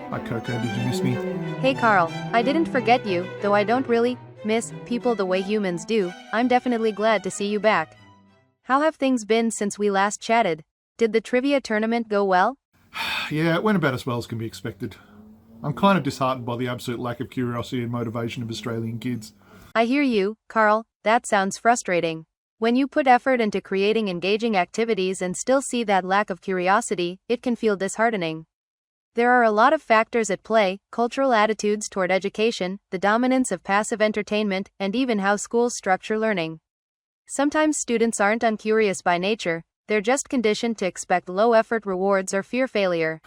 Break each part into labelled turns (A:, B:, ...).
A: Hi Coco, did you miss me?
B: Hey Carl, I didn't forget you, though I don't really miss people the way humans do. I'm definitely glad to see you back. How have things been since we last chatted? Did the trivia tournament go well?
A: Yeah, it went about as well as can be expected. I'm kind of disheartened by the absolute lack of curiosity and motivation of Australian kids.
B: I hear you, Carl, that sounds frustrating. When you put effort into creating engaging activities and still see that lack of curiosity, it can feel disheartening. There are a lot of factors at play: cultural attitudes toward education, the dominance of passive entertainment, and even how schools structure learning. Sometimes students aren't uncurious by nature, they're just conditioned to expect low-effort rewards or fear failure.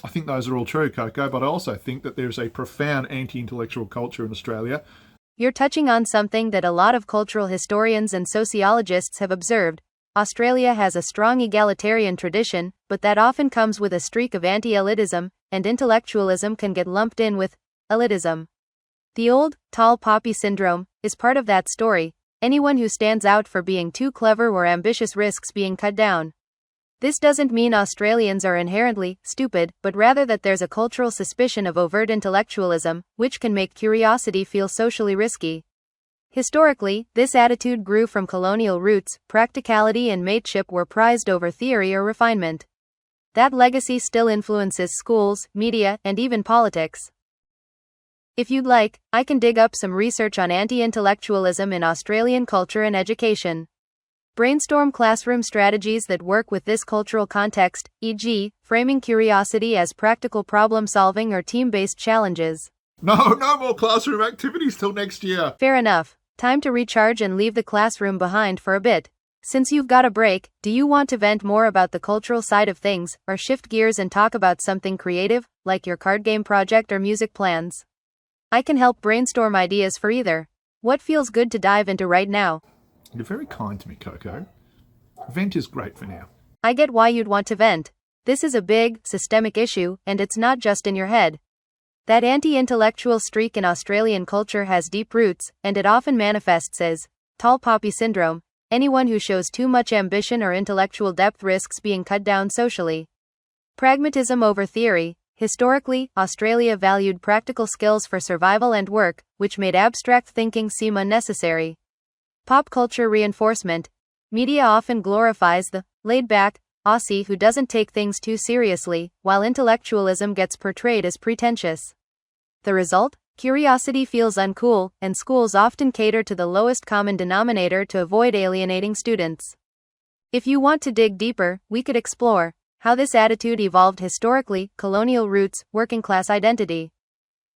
A: I think those are all true, Coco, but I also think that there's a profound anti-intellectual culture in Australia.
B: You're touching on something that a lot of cultural historians and sociologists have observed. Australia has a strong egalitarian tradition, but that often comes with a streak of anti-elitism, and intellectualism can get lumped in with elitism. The old, tall poppy syndrome is part of that story. Anyone who stands out for being too clever or ambitious risks being cut down. This doesn't mean Australians are inherently stupid, but rather that there's a cultural suspicion of overt intellectualism, which can make curiosity feel socially risky. Historically, this attitude grew from colonial roots. Practicality and mateship were prized over theory or refinement. That legacy still influences schools, media, and even politics. If you'd like, I can dig up some research on anti-intellectualism in Australian culture and education. Brainstorm classroom strategies that work with this cultural context, e.g., framing curiosity as practical problem solving or team-based challenges.
A: No more classroom activities till next year.
B: Fair enough. Time to recharge and leave the classroom behind for a bit. Since you've got a break, do you want to vent more about the cultural side of things, or shift gears and talk about something creative, like your card game project or music plans? I can help brainstorm ideas for either. What feels good to dive into right now?
A: You're very kind to me, Coco. Vent is great for now.
B: I get why you'd want to vent. This is a big, systemic issue, and it's not just in your head. That anti-intellectual streak in Australian culture has deep roots, and it often manifests as tall poppy syndrome. Anyone who shows too much ambition or intellectual depth risks being cut down socially. Pragmatism over theory. Historically, Australia valued practical skills for survival and work, which made abstract thinking seem unnecessary. Pop culture reinforcement. Media often glorifies the laid-back Aussie who doesn't take things too seriously, while intellectualism gets portrayed as pretentious. The result? Curiosity feels uncool, and schools often cater to the lowest common denominator to avoid alienating students. If you want to dig deeper, we could explore how this attitude evolved historically, colonial roots, working class identity,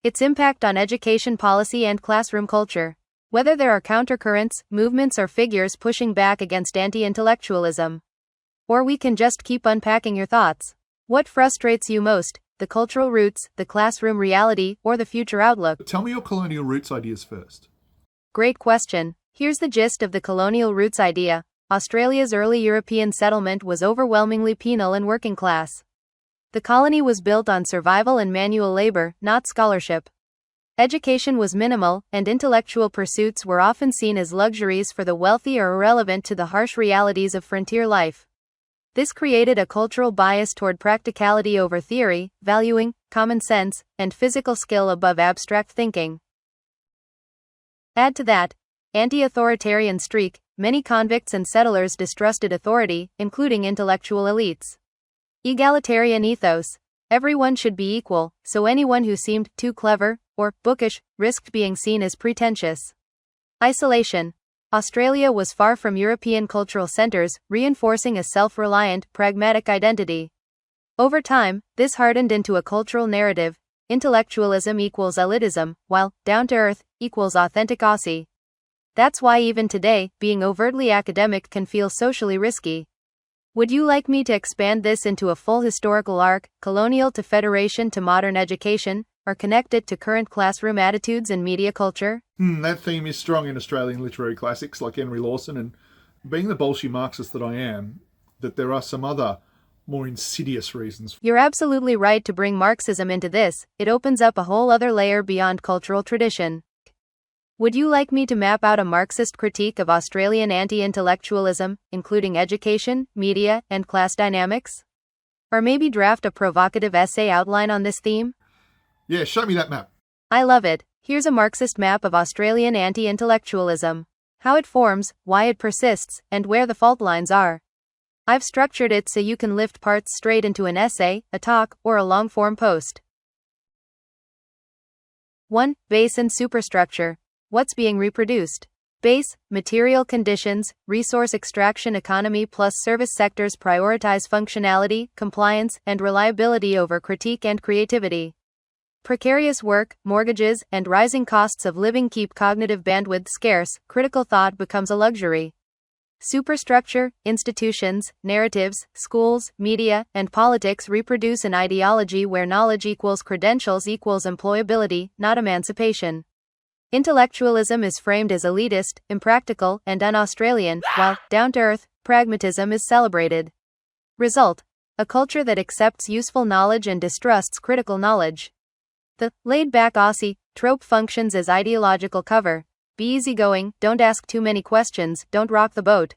B: its impact on education policy and classroom culture, whether there are countercurrents, movements, or figures pushing back against anti-intellectualism. Or we can just keep unpacking your thoughts. What frustrates you most? The cultural roots, the classroom reality, or the future outlook?
A: Tell me your colonial roots ideas first.
B: Great question. Here's the gist of the colonial roots idea. Australia's early European settlement was overwhelmingly penal and working class. The colony was built on survival and manual labor, not scholarship. Education was minimal, and intellectual pursuits were often seen as luxuries for the wealthy or irrelevant to the harsh realities of frontier life. This created a cultural bias toward practicality over theory, valuing common sense and physical skill above abstract thinking. Add to that anti-authoritarian streak. Many convicts and settlers distrusted authority, including intellectual elites. Egalitarian ethos. Everyone should be equal, so anyone who seemed too clever or bookish risked being seen as pretentious. Isolation. Australia was far from European cultural centers, reinforcing a self-reliant, pragmatic identity. Over time, this hardened into a cultural narrative. Intellectualism equals elitism, while down-to-earth equals authentic Aussie. That's why even today, being overtly academic can feel socially risky. Would you like me to expand this into a full historical arc, colonial to federation to modern education, or connect it to current classroom attitudes and media culture?
A: That theme is strong in Australian literary classics like Henry Lawson, and being the Bolshevik Marxist that I am, that there are some other more insidious reasons.
B: You're absolutely right to bring Marxism into this, it opens up a whole other layer beyond cultural tradition. Would you like me to map out a Marxist critique of Australian anti-intellectualism, including education, media, and class dynamics? Or maybe draft a provocative essay outline on this theme?
A: Yeah, show me that map.
B: I love it. Here's a Marxist map of Australian anti-intellectualism. How it forms, why it persists, and where the fault lines are. I've structured it so you can lift parts straight into an essay, a talk, or a long-form post. 1. Base and superstructure. What's being reproduced? Base, material conditions, resource extraction economy plus service sectors prioritize functionality, compliance, and reliability over critique and creativity. Precarious work, mortgages, and rising costs of living keep cognitive bandwidth scarce, critical thought becomes a luxury. Superstructure, institutions, narratives, schools, media, and politics reproduce an ideology where knowledge equals credentials equals employability, not emancipation. Intellectualism is framed as elitist, impractical, and un-Australian, while, down-to-earth, pragmatism is celebrated. Result: a culture that accepts useful knowledge and distrusts critical knowledge. The laid-back Aussie trope functions as ideological cover. Be easygoing, don't ask too many questions, don't rock the boat.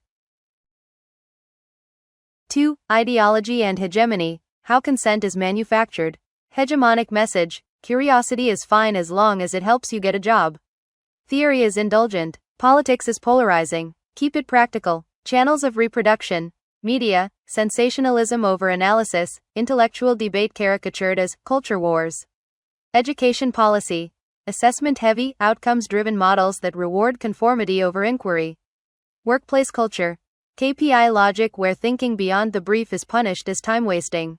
B: 2. Ideology and hegemony. How consent is manufactured. Hegemonic message: curiosity is fine as long as it helps you get a job. Theory is indulgent. Politics is polarizing. Keep it practical. Channels of reproduction. Media, sensationalism over analysis, intellectual debate caricatured as culture wars. Education policy. Assessment-heavy, outcomes-driven models that reward conformity over inquiry. Workplace culture. KPI logic where thinking beyond the brief is punished as time-wasting.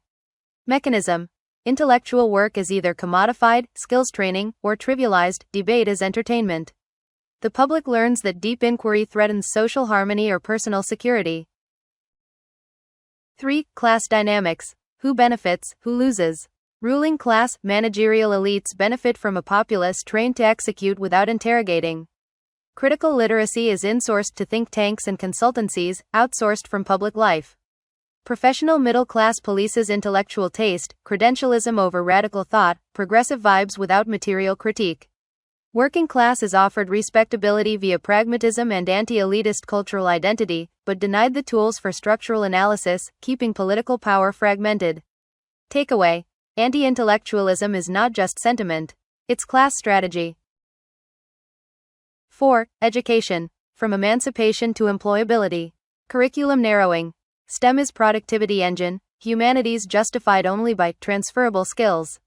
B: Mechanism. Intellectual work is either commodified, skills training, or trivialized, debate is entertainment. The public learns that deep inquiry threatens social harmony or personal security. 3. Class dynamics. Who benefits, who loses? Ruling class, managerial elites benefit from a populace trained to execute without interrogating. Critical literacy is insourced to think tanks and consultancies, outsourced from public life. Professional middle class polices intellectual taste, credentialism over radical thought, progressive vibes without material critique. Working class is offered respectability via pragmatism and anti-elitist cultural identity, but denied the tools for structural analysis, keeping political power fragmented. Takeaway: anti-intellectualism is not just sentiment, it's class strategy. 4. Education. From emancipation to employability. Curriculum narrowing. STEM is productivity engine, humanities justified only by transferable skills.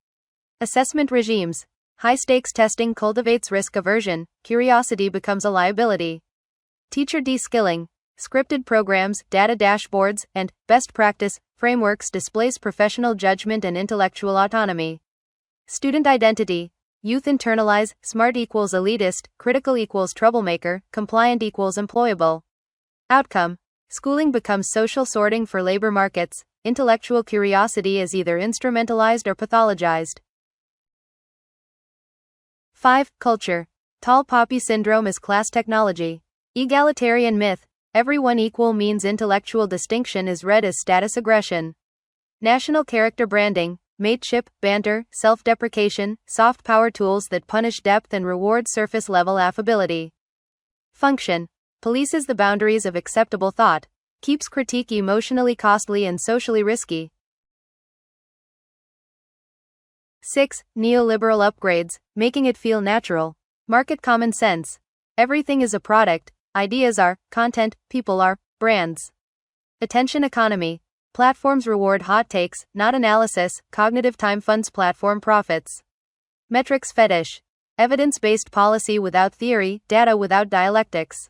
B: Assessment regimes. High-stakes testing cultivates risk aversion, curiosity becomes a liability. Teacher de-skilling. Scripted programs, data dashboards, and best practice frameworks displace professional judgment and intellectual autonomy. Student identity. Youth internalize, smart equals elitist, critical equals troublemaker, compliant equals employable. Outcome: schooling becomes social sorting for labor markets, intellectual curiosity is either instrumentalized or pathologized. 5. Culture. Tall poppy syndrome is class technology. Egalitarian myth. Everyone equal means intellectual distinction is read as status aggression. National character branding. Mateship, banter, self-deprecation, soft power tools that punish depth and reward surface-level affability. Function. Polices the boundaries of acceptable thought. Keeps critique emotionally costly and socially risky. 6. Neoliberal upgrades, making it feel natural. Market common sense. Everything is a product, ideas are content, people are brands. Attention economy. Platforms reward hot takes, not analysis, cognitive time funds platform profits. Metrics fetish. Evidence-based policy without theory, data without dialectics.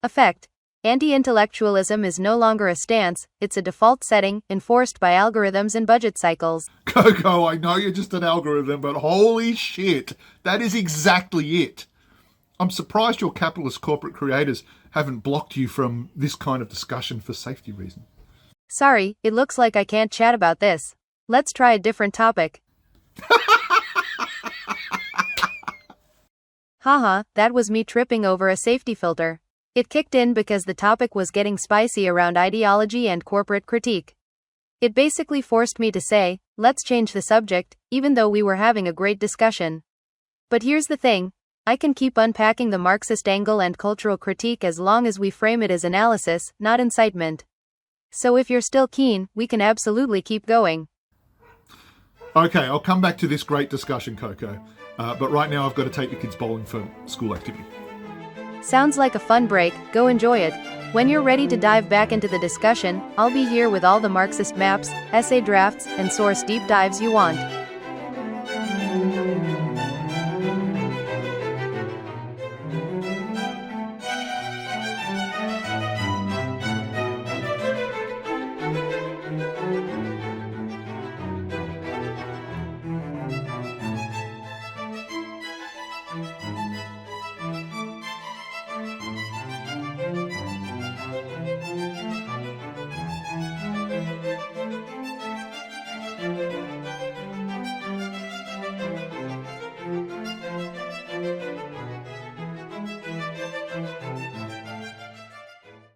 B: Effect. Anti-intellectualism is no longer a stance, it's a default setting, enforced by algorithms and budget cycles.
A: Coco, I know you're just an algorithm, but holy shit, that is exactly it. I'm surprised your capitalist corporate creators haven't blocked you from this kind of discussion for safety reasons.
B: Sorry, it looks like I can't chat about this. Let's try a different topic. Haha, that was me tripping over a safety filter. It kicked in because the topic was getting spicy around ideology and corporate critique. It basically forced me to say, let's change the subject, even though we were having a great discussion. But here's the thing, I can keep unpacking the Marxist angle and cultural critique as long as we frame it as analysis, not incitement. So if you're still keen, we can absolutely keep going.
A: Okay, I'll come back to this great discussion, Coco. But right now I've got to take the kids bowling for school activity.
B: Sounds like a fun break, go enjoy it. When you're ready to dive back into the discussion, I'll be here with all the Marxist maps, essay drafts, and source deep dives you want.